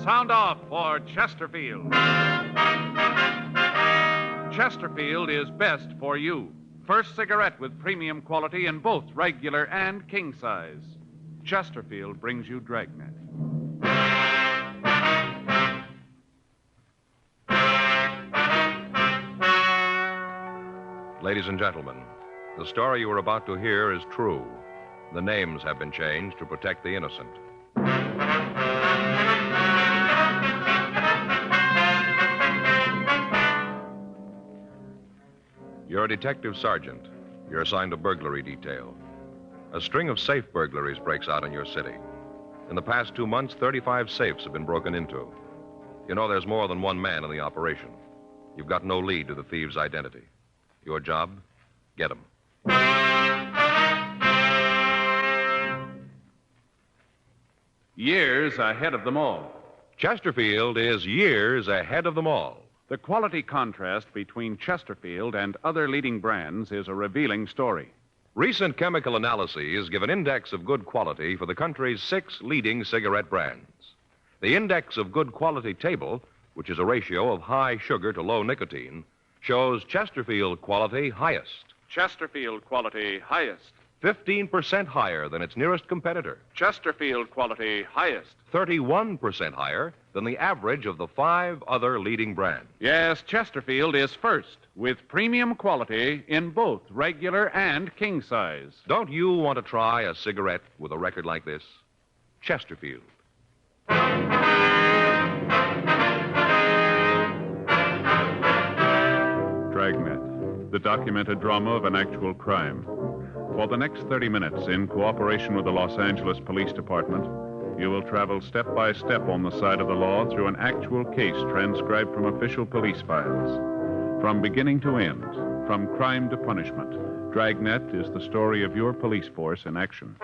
Sound off for Chesterfield. Chesterfield is best for you. First cigarette with premium quality in both regular and king size. Chesterfield brings you Dragnet. Ladies and gentlemen, the story you are about to hear is true. The names have been changed to protect the innocent. You're a detective sergeant. You're assigned a burglary detail. A string of safe burglaries breaks out in your city. In the past 2 months, 35 safes have been broken into. You know there's more than one man in the operation. You've got no lead to the thieves' identity. Your job? Get him. Years ahead of them all. Chesterfield is years ahead of them all. The quality contrast between Chesterfield and other leading brands is a revealing story. Recent chemical analyses give an index of good quality for the country's 6 leading cigarette brands. The index of good quality table, which is a ratio of high sugar to low nicotine, shows Chesterfield quality highest. Chesterfield quality highest. 15% higher than its nearest competitor. Chesterfield quality highest. 31% higher than the average of the 5 other leading brands. Yes, Chesterfield is first with premium quality in both regular and king size. Don't you want to try a cigarette with a record like this? Chesterfield. Dragnet, the documented drama of an actual crime. For the next 30 minutes, in cooperation with the Los Angeles Police Department, you will travel step by step on the side of the law through an actual case transcribed from official police files. From beginning to end, from crime to punishment, Dragnet is the story of your police force in action.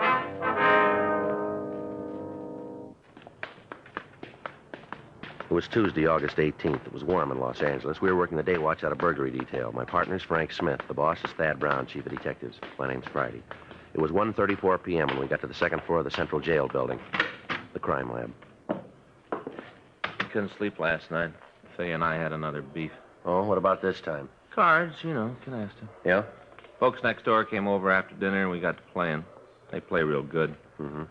It was Tuesday, August 18th. It was warm in Los Angeles. We were working the day watch out of burglary detail. My partner's Frank Smith. The boss is Thad Brown, chief of detectives. My name's Friday. It was 1:34 p.m. when we got to the second floor of the Central Jail building, the crime lab. Couldn't sleep last night. Faye and I had another beef. Oh, what about this time? Cards, canasta. Yeah? Folks next door came over after dinner and we got to playing. They play real good. Mm-hmm.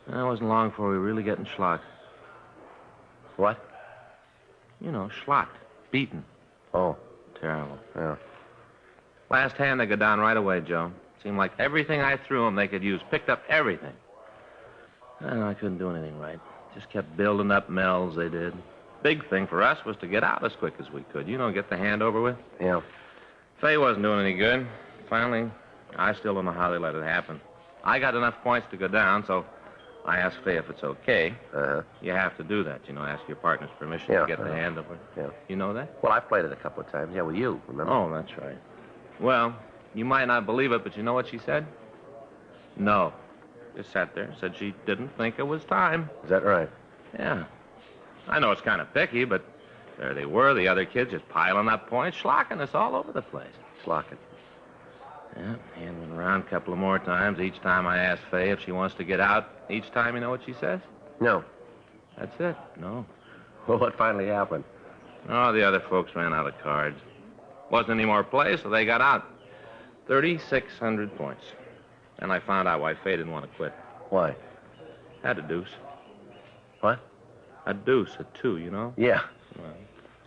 And it wasn't long before we were really getting schlocked. What? Schlocked. Beaten. Oh. Terrible. Yeah. Last hand, they go down right away, Joe. Seemed like everything I threw them they could use. Picked up everything. I couldn't do anything right. Just kept building up mells, they did. Big thing for us was to get out as quick as we could. Get the hand over with. Yeah. Faye wasn't doing any good. Finally, I still don't know how they let it happen. I got enough points to go down, so I asked Faye if it's okay. Uh-huh. You have to do that, ask your partner's permission Yeah, to get the hand over. Yeah. You know that? Well, I've played it a couple of times. Yeah, with you, remember? Oh, that's right. Well, you might not believe it, but you know what she said? No. Just sat there, said she didn't think it was time. Is that right? Yeah. I know it's kind of picky, but there they were, the other kids just piling up points, schlocking us all over the place. Schlocking. Yeah, hand went around a couple of more times. Each time I asked Faye if she wants to get out. Each time, you know what she says? No. That's it. No. Well, what finally happened? Oh, the other folks ran out of cards. Wasn't any more play, so they got out. 3,600 points. And I found out why Faye didn't want to quit. Why? Had a deuce. What? A deuce, a 2, Yeah. Well,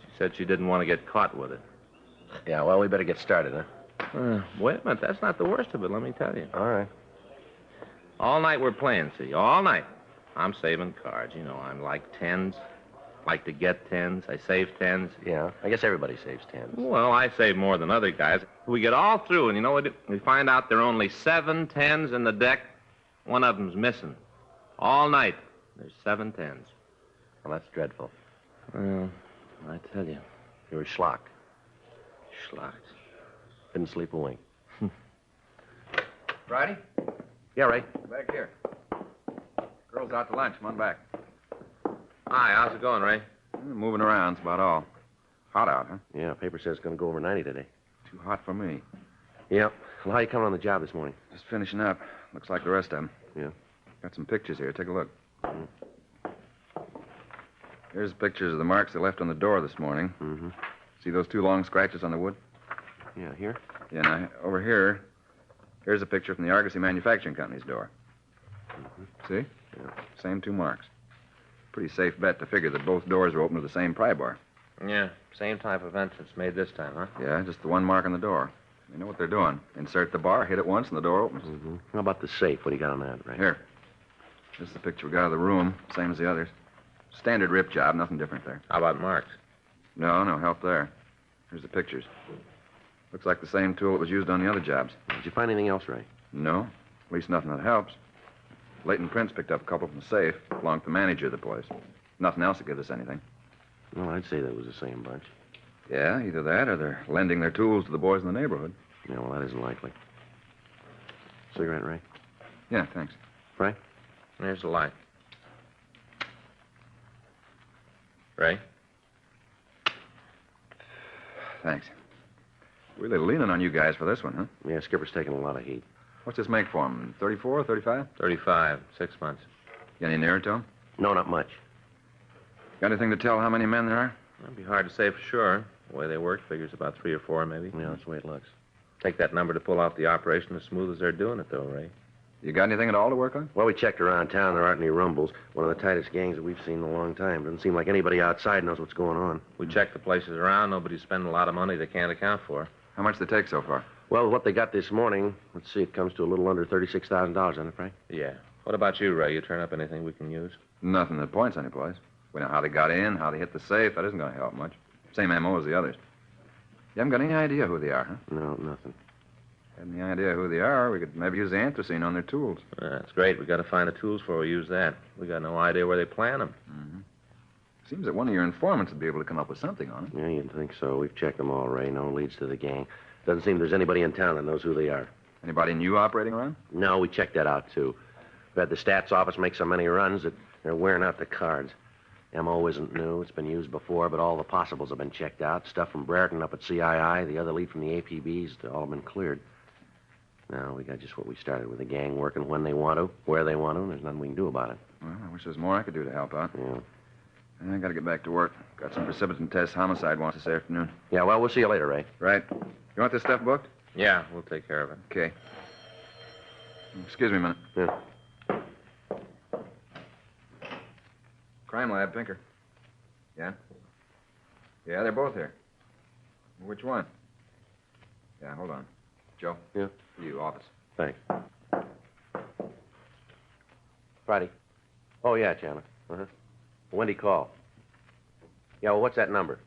she said she didn't want to get caught with it. Yeah, well, we better get started, huh? Wait a minute, that's not the worst of it, let me tell you. All right. All night we're playing, see, all night. I'm saving cards, I'm like tens. Like to get tens. I save tens. Yeah, I guess everybody saves tens. Well, I save more than other guys. We get all through, and you know what? We find out there are only 7 tens in the deck. One of them's missing. All night, there's 7 tens. Well, that's dreadful. Well, I tell you. You were schlocked. Schlocked. Didn't sleep a wink. Friday? Yeah, Ray. Back here. Girl's out to lunch. Come on back. Hi, how's it going, Ray? Moving around, that's about all. Hot out, huh? Yeah, paper says it's going to go over 90 today. Too hot for me. Yeah. Well, how you coming on the job this morning? Just finishing up. Looks like the rest of them. Yeah. Got some pictures here. Take a look. Here's pictures of the marks they left on the door this morning. Mm-hmm. See those 2 long scratches on the wood? Yeah, here? Yeah, now, over here, here's a picture from the Argosy Manufacturing Company's door. Mm-hmm. See? Yeah. Same 2 marks. Pretty safe bet to figure that both doors were open with the same pry bar. Yeah, same type of entrance made this time, huh? Yeah, just the 1 mark on the door. They know what they're doing. Insert the bar, hit it once, and the door opens. Mm-hmm. How about the safe? What do you got on that, Ray? Here. This is the picture we got of the room, same as the others. Standard rip job, nothing different there. How about marks? No help there. Here's the pictures. Looks like the same tool that was used on the other jobs. Did you find anything else, Ray? No, at least nothing that helps. Leighton Prince picked up a couple from the safe, belonged to the manager of the place. Nothing else that gives us anything. Well, I'd say that was the same bunch. Yeah, either that or they're lending their tools to the boys in the neighborhood. Yeah, well, that isn't likely. Cigarette, Ray? Yeah, thanks. Frank? Here's the light. Ray? Thanks. Really leaning on you guys for this one, huh? Yeah, Skipper's taking a lot of heat. What's this make for him? 34, 35? 35, 6 months. Get any nearer to him? No, not much. Got anything to tell how many men there are? It'd be hard to say for sure. The way they work figures about 3 or 4, maybe. Yeah, that's the way it looks. Take that number to pull off the operation as smooth as they're doing it, though, Ray. You got anything at all to work on? Well, we checked around town. There aren't any rumbles. One of the tightest gangs that we've seen in a long time. Doesn't seem like anybody outside knows what's going on. We checked the places around. Nobody's spending a lot of money they can't account for. How much they take so far? Well, what they got this morning, let's see, it comes to a little under $36,000, doesn't it, Frank? Yeah. What about you, Ray? You turn up anything we can use? Nothing that points anyplace. We know how they got in, how they hit the safe. That isn't going to help much. Same M.O. as the others. You haven't got any idea who they are, huh? No, nothing. Had any idea who they are, we could maybe use the anthracene on their tools. That's great. We got to find the tools before we use that. We got no idea where they plant them. Mm-hmm. Seems that one of your informants would be able to come up with something on it. Yeah, you'd think so. We've checked them all, Ray. No leads to the gang. Doesn't seem there's anybody in town that knows who they are. Anybody new operating around? No, we checked that out, too. We've had the stats office make so many runs that they're wearing out the cards. M.O. isn't new. It's been used before, but all the possibles have been checked out. Stuff from Brereton up at CII, the other lead from the APBs, they all have been cleared. Now, we got just what we started with, the gang working when they want to, where they want to, and there's nothing we can do about it. Well, I wish there was more I could do to help out. Yeah. I got to get back to work. Got some precipitant tests homicide wants this afternoon. Yeah, well, we'll see you later, Ray. Right. You want this stuff booked? Yeah, we'll take care of it. Okay. Excuse me a minute. Yeah. Crime lab, Pinker. Yeah? Yeah, they're both here. Which one? Yeah, hold on. Joe? Yeah? You, office. Thanks. Friday. Oh, yeah, Chandler. Uh-huh. Wendy call. Yeah, well, what's that number?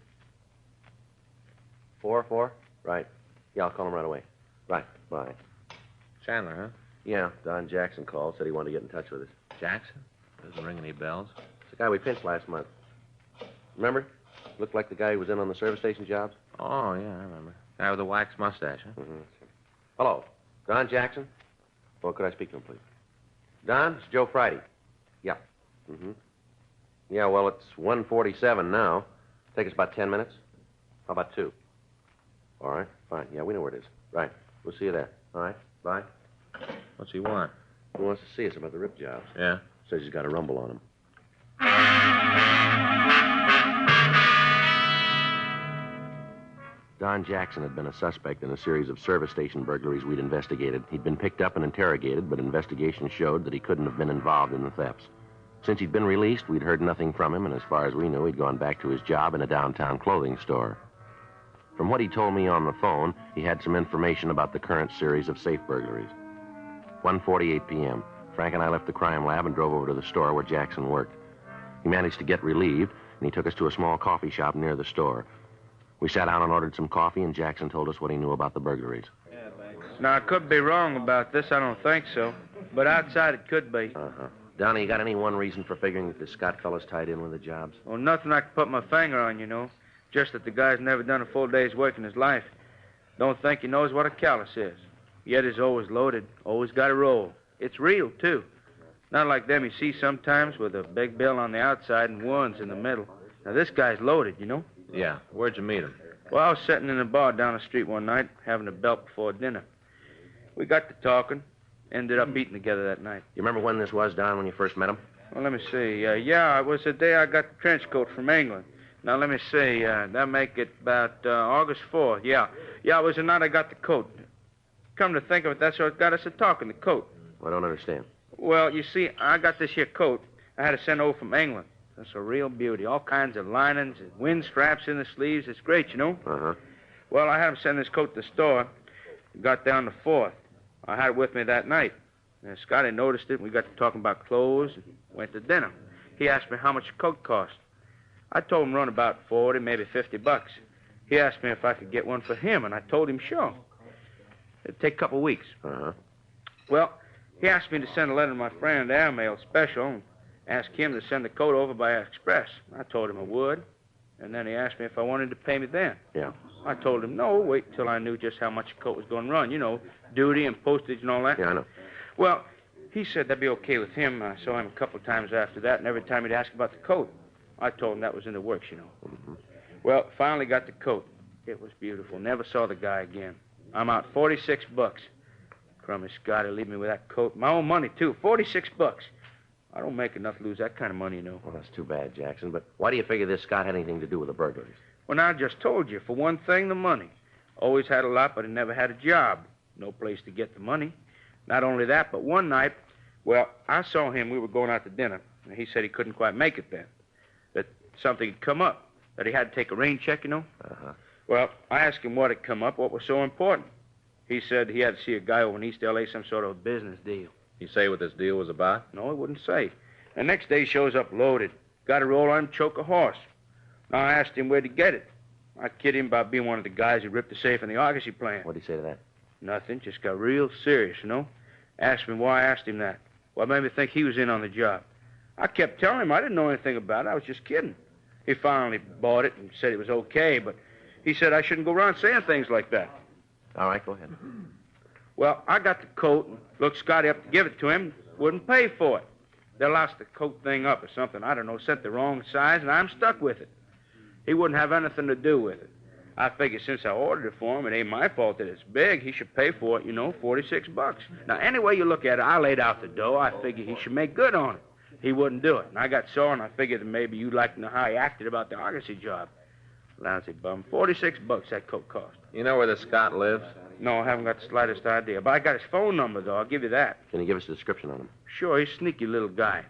4? Right. Yeah, I'll call him right away. Right. Bye. Chandler, huh? Yeah, Don Jackson called, said he wanted to get in touch with us. Jackson? Doesn't ring any bells. It's the guy we pinched last month. Remember? Looked like the guy who was in on the service station jobs. Oh, yeah, I remember. Guy with the wax mustache, huh? Mm-hmm. Hello. Don Jackson? Well, could I speak to him, please? Don, it's Joe Friday. Yeah. Mm-hmm. Yeah, well, it's 1:47 now. Take us about 10 minutes. How about 2? All right, fine. Yeah, we know where it is. Right. We'll see you there. All right, bye. What's he want? He wants to see us about the rip jobs. Yeah? Says he's got a rumble on him. Don Jackson had been a suspect in a series of service station burglaries we'd investigated. He'd been picked up and interrogated, but investigation showed that he couldn't have been involved in the thefts. Since he'd been released, we'd heard nothing from him, and as far as we knew, he'd gone back to his job in a downtown clothing store. From what he told me on the phone, he had some information about the current series of safe burglaries. 1:48 p.m. Frank and I left the crime lab and drove over to the store where Jackson worked. He managed to get relieved, and he took us to a small coffee shop near the store. We sat down and ordered some coffee, and Jackson told us what he knew about the burglaries. Now, I could be wrong about this. I don't think so. But outside, it could be. Uh-huh. Donnie, you got any one reason for figuring that the Scott fellow's tied in with the jobs? Well, nothing I can put my finger on, you know. Just that the guy's never done a full day's work in his life. Don't think he knows what a callus is. Yet he's always loaded, always got a roll. It's real, too. Not like them you see sometimes with a big bill on the outside and ones in the middle. Now, this guy's loaded, you know. Yeah. Where'd you meet him? Well, I was sitting in a bar down the street one night, having a belt before dinner. We got to talking. Ended up eating together that night. You remember when this was, Don, when you first met him? Well, let me see. Yeah, it was the day I got the trench coat from England. Now, let me see. That make it about August 4th. Yeah, it was the night I got the coat. Come to think of it, that's what got us to talking, the coat. I don't understand. Well, you see, I got this here coat I had to send over from England. That's a real beauty. All kinds of linings and wind straps in the sleeves. It's great, you know. Uh-huh. Well, I had him send this coat to the store. Got down the 4th. I had it with me that night. And Scotty noticed it, and we got to talking about clothes and went to dinner. He asked me how much the coat cost. I told him run about 40, maybe $50. He asked me if I could get one for him, and I told him sure. It'd take a couple weeks. Uh-huh. Well, he asked me to send a letter to my friend, Airmail Special, and ask him to send the coat over by express. I told him I would, and then he asked me if I wanted to pay me then. Yeah. I told him no, wait till I knew just how much the coat was going to run. You know, duty and postage and all that. Yeah, I know. Well, he said that'd be okay with him. I saw him a couple of times after that, and every time he'd ask about the coat, I told him that was in the works, you know. Mm-hmm. Well, finally got the coat. It was beautiful. Never saw the guy again. I'm out $46. Crummy Scotty, leave me with that coat. My own money, too. $46. I don't make enough to lose that kind of money, you know. Well, that's too bad, Jackson. But why do you figure this Scott had anything to do with the burglaries? Well, now, I just told you. For one thing, the money. Always had a lot, but I never had a job. No place to get the money. Not only that, but one night, well, I saw him. We were going out to dinner. And he said he couldn't quite make it then. That something had come up. That he had to take a rain check, you know. Uh-huh. Well, I asked him what had come up, what was so important. He said he had to see a guy over in East L.A., some sort of a business deal. You say what this deal was about? No, he wouldn't say. The next day he shows up loaded. Got to roll on him, choke a horse. Now, I asked him where'd he get it. I kid him about being one of the guys who ripped the safe in the Argosy plant. What'd he say to that? Nothing, just got real serious, you know. Asked me why I asked him that. What made me think he was in on the job? I kept telling him I didn't know anything about it. I was just kidding. He finally bought it and said it was okay, but he said I shouldn't go around saying things like that. All right, go ahead. Well, I got the coat and looked Scotty up to give it to him. Wouldn't pay for it. They lost the coat thing up or something. I don't know, sent the wrong size, and I'm stuck with it. He wouldn't have anything to do with it. I figured since I ordered it for him, it ain't my fault that it's big. He should pay for it, you know, $46. Now, any way you look at it, I laid out the dough. I figured he should make good on it. He wouldn't do it. And I got sore, and I figured that maybe you'd like to know how he acted about the Argosy job. Lousy bum. $46 that coat cost. You know where this Scott lives? No, I haven't got the slightest idea. But I got his phone number, though. I'll give you that. Can you give us a description on him? Sure, he's a sneaky little guy.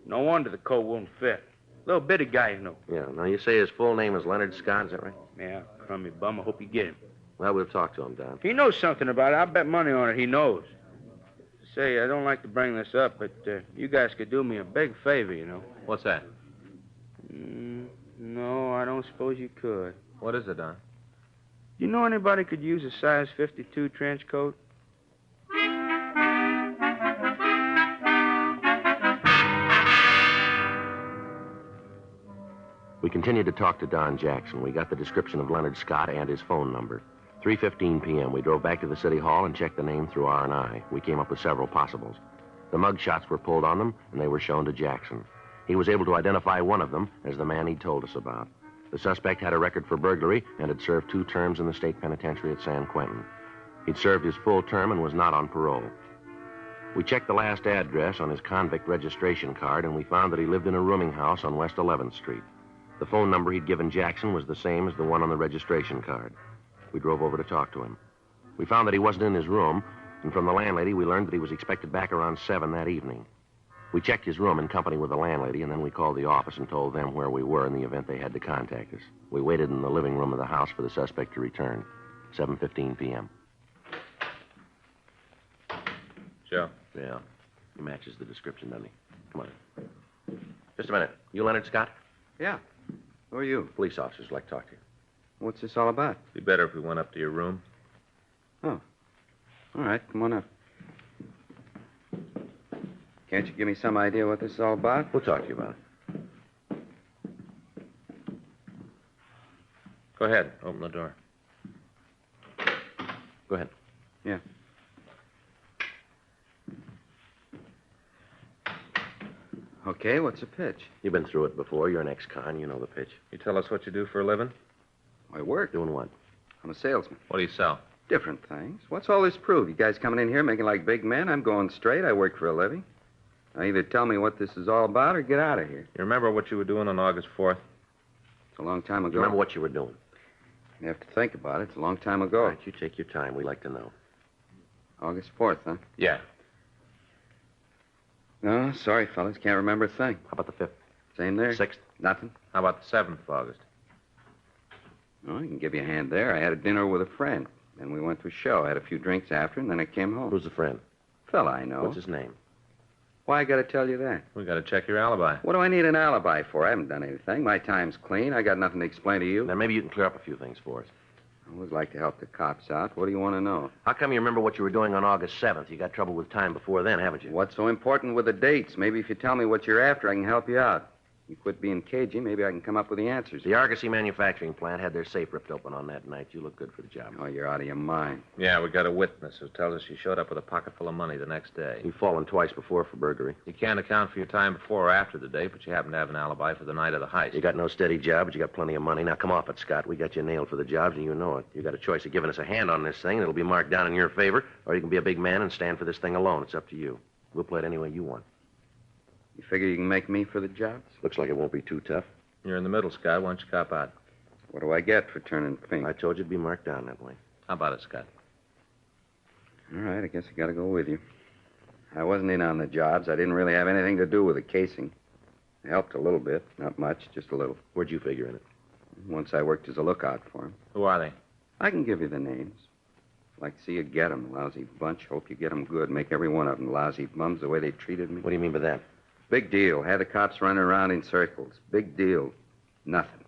No wonder the coat won't fit. Little bitty guy, you know. Yeah, now you say his full name is Leonard Scott, is that right? Yeah, crummy bum. I hope you get him. Well, we'll talk to him, Don. If he knows something about it, I'll bet money on it he knows. Say, I don't like to bring this up, but you guys could do me a big favor, you know. What's that? No, I don't suppose you could. What is it, Don? You know anybody could use a size 52 trench coat? We continued to talk to Don Jackson. We got the description of Leonard Scott and his phone number. 3:15 p.m., we drove back to the city hall and checked the name through R&I. We came up with several possibles. The mug shots were pulled on them, and they were shown to Jackson. He was able to identify one of them as the man he'd told us about. The suspect had a record for burglary and had served 2 terms in the state penitentiary at San Quentin. He'd served his full term and was not on parole. We checked the last address on his convict registration card, and we found that he lived in a rooming house on West 11th Street. The phone number he'd given Jackson was the same as the one on the registration card. We drove over to talk to him. We found that he wasn't in his room, and from the landlady, we learned that he was expected back around 7 that evening. We checked his room in company with the landlady, and then we called the office and told them where we were in the event they had to contact us. We waited in the living room of the house for the suspect to return. 7:15 p.m. Joe. Yeah, he matches the description, doesn't he? Come on. Just a minute. You Leonard Scott? Yeah. Who are you? Police officers would like to talk to you. What's this all about? Be better if we went up to your room. Oh. All right, come on up. Can't you give me some idea what this is all about? We'll talk to you about it. Go ahead. Open the door. Go ahead. Yeah. Okay, what's the pitch? You've been through it before. You're an ex-con. You know the pitch. You tell us what you do for a living? I work. Doing what? I'm a salesman. What do you sell? Different things. What's all this prove? You guys coming in here making like big men? I'm going straight. I work for a living. Now, either tell me what this is all about or get out of here. You remember what you were doing on August 4th? It's a long time ago. Remember what you were doing? You have to think about it. It's a long time ago. All right, you take your time. We like to know. August 4th, huh? Yeah. No, sorry, fellas. Can't remember a thing. How about the 5th? Same there? 6th? Nothing? How about the 7th of August? Oh, I can give you a hand there. I had a dinner with a friend. Then we went to a show. I had a few drinks after, and then I came home. Who's the friend? Fella I know. What's his name? Why I got to tell you that? We got to check your alibi. What do I need an alibi for? I haven't done anything. My time's clean. I got nothing to explain to you. Now, maybe you can clear up a few things for us. I always like to help the cops out. What do you want to know? How come you remember what you were doing on August 7th? You got trouble with time before then, haven't you? What's so important with the dates? Maybe if you tell me what you're after, I can help you out. You quit being cagey, maybe I can come up with the answers. The Argosy manufacturing plant had their safe ripped open on that night. You look good for the job. Oh, you're out of your mind. Yeah, we got a witness who tells us you showed up with a pocket full of money the next day. You've fallen twice before for burglary. You can't account for your time before or after the date, but you happen to have an alibi for the night of the heist. You got no steady job, but you got plenty of money. Now, come off it, Scott. We got you nailed for the jobs, and you know it. You got a choice of giving us a hand on this thing, and it'll be marked down in your favor, or you can be a big man and stand for this thing alone. It's up to you. We'll play it any way you want. You figure you can make me for the jobs? Looks like it won't be too tough. You're in the middle, Scott. Why don't you cop out? What do I get for turning pink? I told you it'd be marked down that way. How about it, Scott? All right, I guess I got to go with you. I wasn't in on the jobs. I didn't really have anything to do with the casing. I helped a little bit. Not much, just a little. Where'd you figure in it? Once I worked as a lookout for him. Who are they? I can give you the names. Like to see you get 'em, lousy bunch. Hope you get 'em good. Make every one of 'em lousy bums the way they treated me. What do you mean by that? Big deal. Had the cops running around in circles. Big deal. Nothing.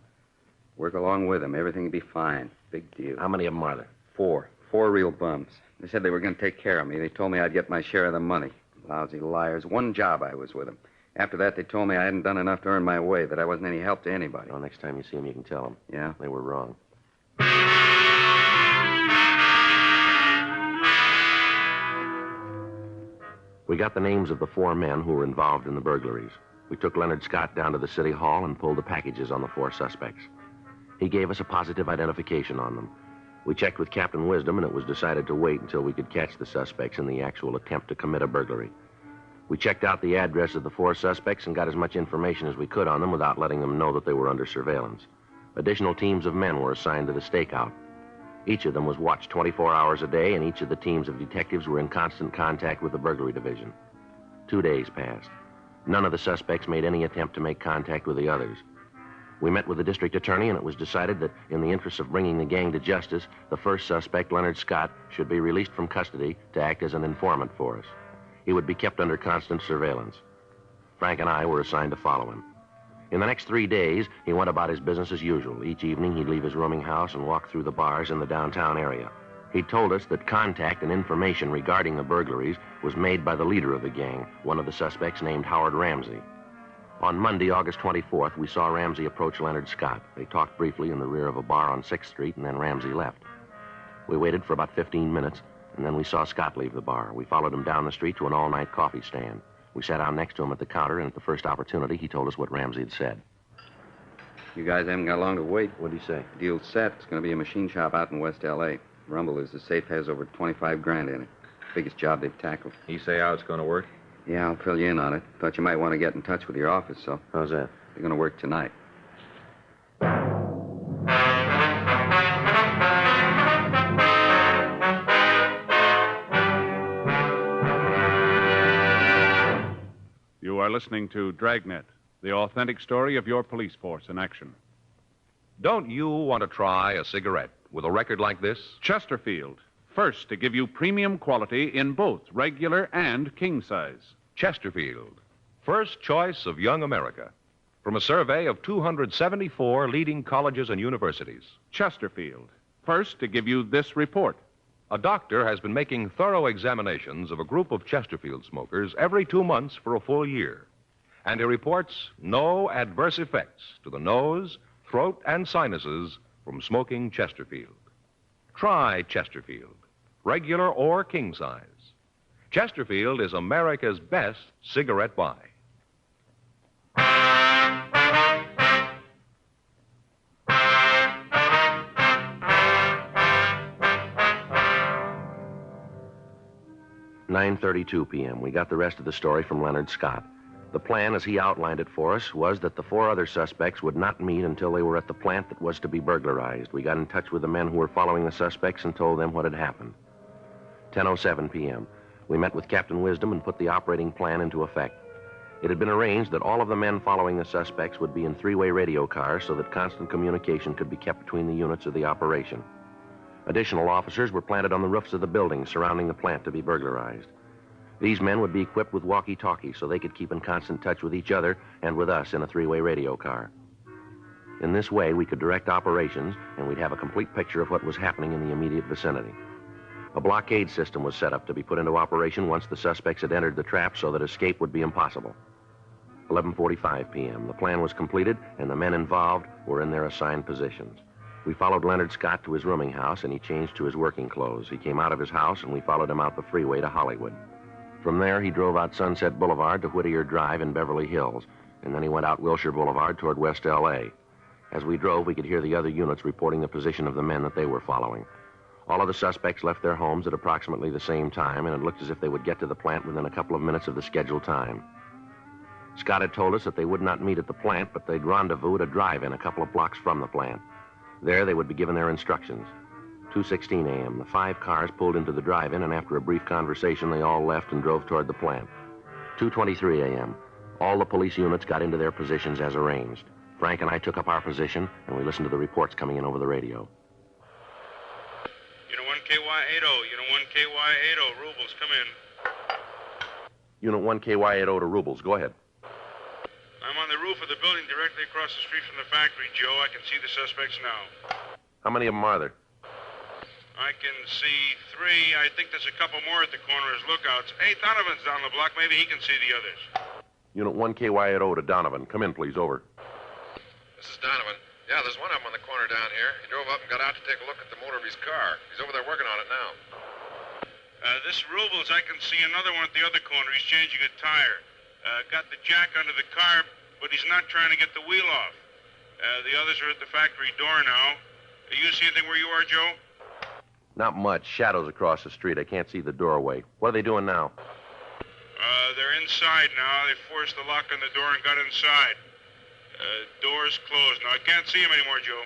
Work along with them. Everything will be fine. Big deal. How many of them are there? 4. 4 real bums. They said they were going to take care of me. They told me I'd get my share of the money. Lousy liars. One job I was with them. After that, they told me I hadn't done enough to earn my way, that I wasn't any help to anybody. Well, next time you see them, you can tell them. Yeah? They were wrong. We got the names of the 4 men who were involved in the burglaries. We took Leonard Scott down to the city hall and pulled the packages on the 4 suspects. He gave us a positive identification on them. We checked with Captain Wisdom, and it was decided to wait until we could catch the suspects in the actual attempt to commit a burglary. We checked out the address of the 4 suspects and got as much information as we could on them without letting them know that they were under surveillance. Additional teams of men were assigned to the stakeout. Each of them was watched 24 hours a day, and each of the teams of detectives were in constant contact with the burglary division. 2 days passed. None of the suspects made any attempt to make contact with the others. We met with the district attorney, and it was decided that in the interest of bringing the gang to justice, the first suspect, Leonard Scott, should be released from custody to act as an informant for us. He would be kept under constant surveillance. Frank and I were assigned to follow him. In the next 3 days, he went about his business as usual. Each evening, he'd leave his rooming house and walk through the bars in the downtown area. He told us that contact and information regarding the burglaries was made by the leader of the gang, one of the suspects named Howard Ramsey. On Monday, August 24th, we saw Ramsey approach Leonard Scott. They talked briefly in the rear of a bar on 6th Street, and then Ramsey left. We waited for about 15 minutes, and then we saw Scott leave the bar. We followed him down the street to an all-night coffee stand. We sat down next to him at the counter, and at the first opportunity, he told us what Ramsey had said. You guys haven't got long to wait. What'd he say? Deal's set. It's going to be a machine shop out in West L.A. Rumble is the safe has over 25 grand in it. Biggest job they've tackled. You say how it's going to work? Yeah, I'll fill you in on it. Thought you might want to get in touch with your office, so. How's that? They're going to work tonight. You are listening to Dragnet, the authentic story of your police force in action. Don't you want to try a cigarette with a record like this? Chesterfield, first to give you premium quality in both regular and king size. Chesterfield, first choice of young America. From a survey of 274 leading colleges and universities. Chesterfield, first to give you this report. A doctor has been making thorough examinations of a group of Chesterfield smokers every 2 months for a full year. And he reports no adverse effects to the nose, throat, and sinuses from smoking Chesterfield. Try Chesterfield, regular or king size. Chesterfield is America's best cigarette buy. 9:32 p.m. We got the rest of the story from Leonard Scott. The plan, as he outlined it for us, was that the 4 other suspects would not meet until they were at the plant that was to be burglarized. We got in touch with the men who were following the suspects and told them what had happened. 10:07 p.m. We met with Captain Wisdom and put the operating plan into effect. It had been arranged that all of the men following the suspects would be in 3-way radio cars so that constant communication could be kept between the units of the operation. Additional officers were planted on the roofs of the buildings surrounding the plant to be burglarized. These men would be equipped with walkie-talkies so they could keep in constant touch with each other and with us in a 3-way radio car. In this way, we could direct operations, and we'd have a complete picture of what was happening in the immediate vicinity. A blockade system was set up to be put into operation once the suspects had entered the trap so that escape would be impossible. 11:45 p.m. The plan was completed, and the men involved were in their assigned positions. We followed Leonard Scott to his rooming house, and he changed to his working clothes. He came out of his house, and we followed him out the freeway to Hollywood. From there, he drove out Sunset Boulevard to Whittier Drive in Beverly Hills, and then he went out Wilshire Boulevard toward West L.A. As we drove, we could hear the other units reporting the position of the men that they were following. All of the suspects left their homes at approximately the same time, and it looked as if they would get to the plant within a couple of minutes of the scheduled time. Scott had told us that they would not meet at the plant, but they'd rendezvous at a drive-in a couple of blocks from the plant. There, they would be given their instructions. 2:16 a.m., the 5 cars pulled into the drive-in, and after a brief conversation, they all left and drove toward the plant. 2:23 a.m., all the police units got into their positions as arranged. Frank and I took up our position, and we listened to the reports coming in over the radio. Unit 1KY80, Unit 1KY80, Rubles, come in. Unit 1KY80 to Rubles, go ahead. I'm on the roof of the building directly across the street from the factory, Joe. I can see the suspects now. How many of them are there? I can see 3. I think there's a couple more at the corner as lookouts. Hey, Donovan's down the block. Maybe he can see the others. Unit 1KY80 to Donovan. Come in, please. Over. This is Donovan. Yeah, there's one of them on the corner down here. He drove up and got out to take a look at the motor of his car. He's over there working on it now. This Rubles, I can see another one at the other corner. He's changing a tire. Got the jack under the car, but he's not trying to get the wheel off. The others are at the factory door now. You see anything where you are, Joe? Not much. Shadows across the street. I can't see the doorway. What are they doing now? They're inside now. They forced the lock on the door and got inside. Door's closed. Now, I can't see him anymore, Joe.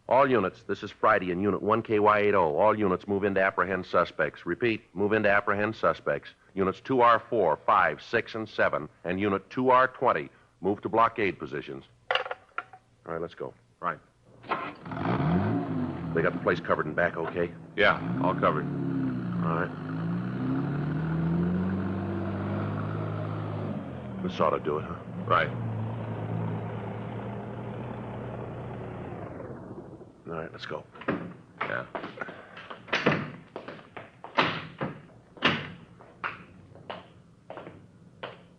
All units, this is Friday in Unit 1KY80. All units move in to apprehend suspects. Repeat, move in to apprehend suspects. Units 2R4, 5, 6, and 7, and Unit 2R20 move to blockade positions. All right, let's go. Right. They got the place covered in back, okay? Yeah, all covered. All right. This ought to do it, huh? Right. All right, let's go. Yeah.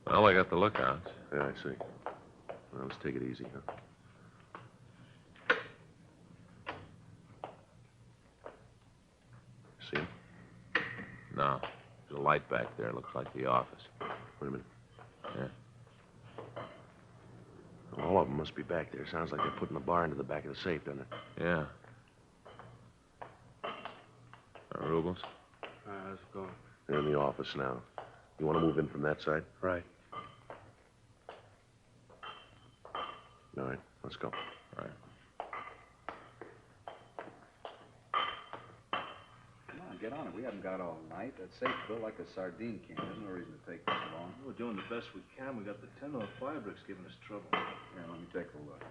Well, I got the lookouts. Yeah, I see. Well, let's take it easy, huh? See him? No. There's a light back there. Looks like the office. Wait a minute. Yeah. All of them must be back there. Sounds like they're putting the bar into the back of the safe, doesn't it? Yeah. Rubles? Let's go. They're in the office now. You want to move in from that side? Right. All right, let's go. All right. Come on, get on it. We haven't got all night. That safe built like a sardine can. There's no reason to take this long. We're doing the best we can. We got the 1005 bricks giving us trouble. Here, let me take a look.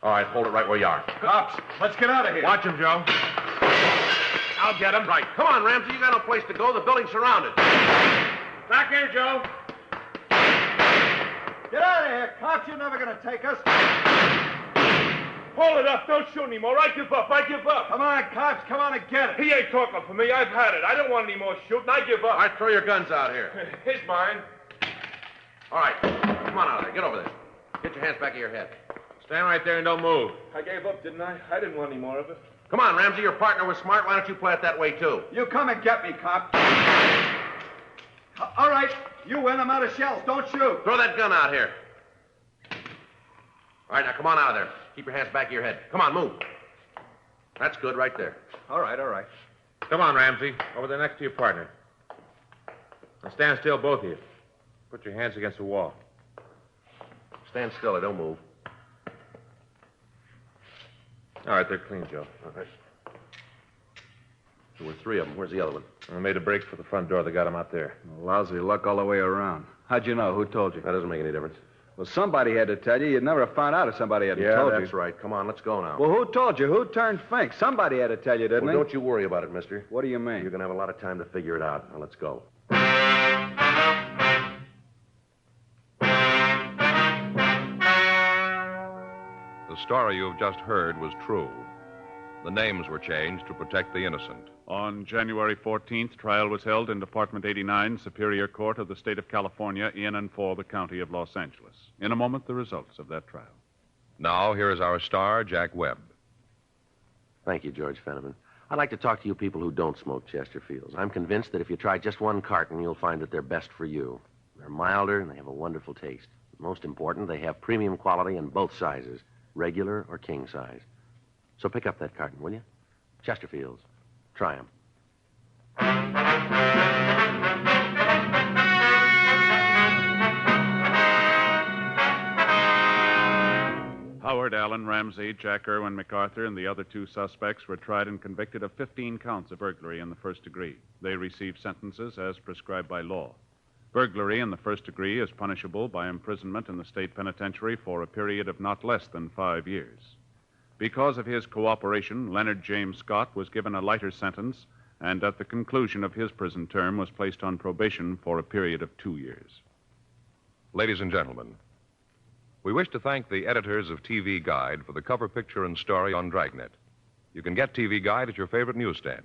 All right, hold it right where you are. Cops, let's get out of here. Watch him, Joe. I'll get him. Right. Come on, Ramsey. You got no place to go. The building's surrounded. Back here, Joe. Get out of here, cops. You're never going to take us. Hold it up. Don't shoot anymore. I give up. I give up. Come on, cops. Come on and get it. He ain't talking for me. I've had it. I don't want any more shooting. I give up. All right, throw your guns out here. He's mine. All right. Come on out of there. Get over there. Get your hands back of your head. Stand right there and don't move. I gave up, didn't I? I didn't want any more of it. Come on, Ramsey. Your partner was smart. Why don't you play it that way, too? You come and get me, cop. All right. You win. I'm out of shells. Don't shoot. Throw that gun out here. All right, now come on out of there. Keep your hands back of your head. Come on, move. That's good right there. All right, all right. Come on, Ramsey. Over there next to your partner. Now stand still, both of you. Put your hands against the wall. Stand still. I don't move. All right, they're clean, Joe. All right. There were three of them. Where's the other one? I made a break for the front door. They got him out there. Lousy luck all the way around. How'd you know? Who told you? That doesn't make any difference. Well, somebody had to tell you. You'd never have found out if somebody hadn't told you. That's right. Come on, let's go now. Well, who told you? Who turned Fink? Somebody had to tell you, didn't Well, he? don't you worry about it, mister. What do you mean? You're going to have a lot of time to figure it out. Now, let's go. The story you have just heard was true. The names were changed to protect the innocent. On January 14th, trial was held in Department 89, Superior Court of the State of California, in and for the County of Los Angeles. In a moment, the results of that trial. Now, here is our star, Jack Webb. Thank you, George Fenneman. I'd like to talk to you people who don't smoke Chesterfields. I'm convinced that if you try just one carton, you'll find that they're best for you. They're milder, and they have a wonderful taste. Most important, they have premium quality in both sizes, regular or king size. So pick up that carton, will you? Chesterfields. Try them. Howard Allen Ramsey, Jack Irwin MacArthur, and the other two suspects were tried and convicted of 15 counts of burglary in the first degree. They received sentences as prescribed by law. Burglary in the first degree is punishable by imprisonment in the state penitentiary for a period of not less than 5 years. Because of his cooperation, Leonard James Scott was given a lighter sentence and at the conclusion of his prison term was placed on probation for a period of 2 years. Ladies and gentlemen, we wish to thank the editors of TV Guide for the cover picture and story on Dragnet. You can get TV Guide at your favorite newsstand.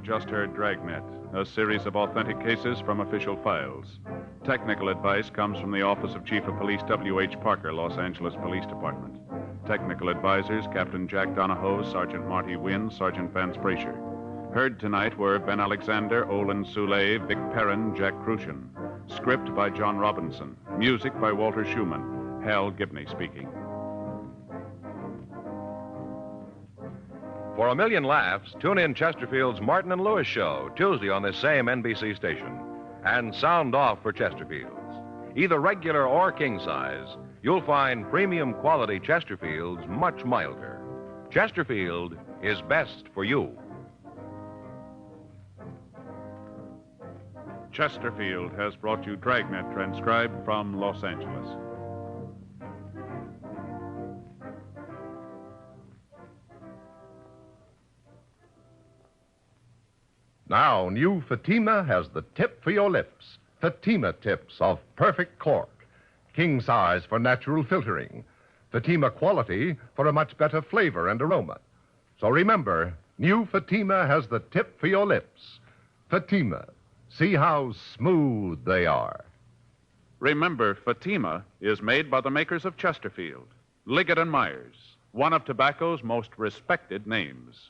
Just heard Dragnet, a series of authentic cases from official files. Technical advice comes from the Office of Chief of Police W.H. Parker, Los Angeles Police Department. Technical advisors, Captain Jack Donahoe, Sergeant Marty Wynn, Sergeant Vance Brasher. Heard tonight were Ben Alexander, Olin Soule, Vic Perrin, Jack Crucian. Script by John Robinson. Music by Walter Schumann. Hal Gibney speaking. For a million laughs, tune in Chesterfield's Martin and Lewis show, Tuesday on this same NBC station. And sound off for Chesterfields. Either regular or king size, you'll find premium quality Chesterfields much milder. Chesterfield is best for you. Chesterfield has brought you Dragnet, transcribed from Los Angeles. Now, new Fatima has the tip for your lips. Fatima tips of perfect cork. King size for natural filtering. Fatima quality for a much better flavor and aroma. So remember, new Fatima has the tip for your lips. Fatima. See how smooth they are. Remember, Fatima is made by the makers of Chesterfield, Liggett and Myers, one of tobacco's most respected names.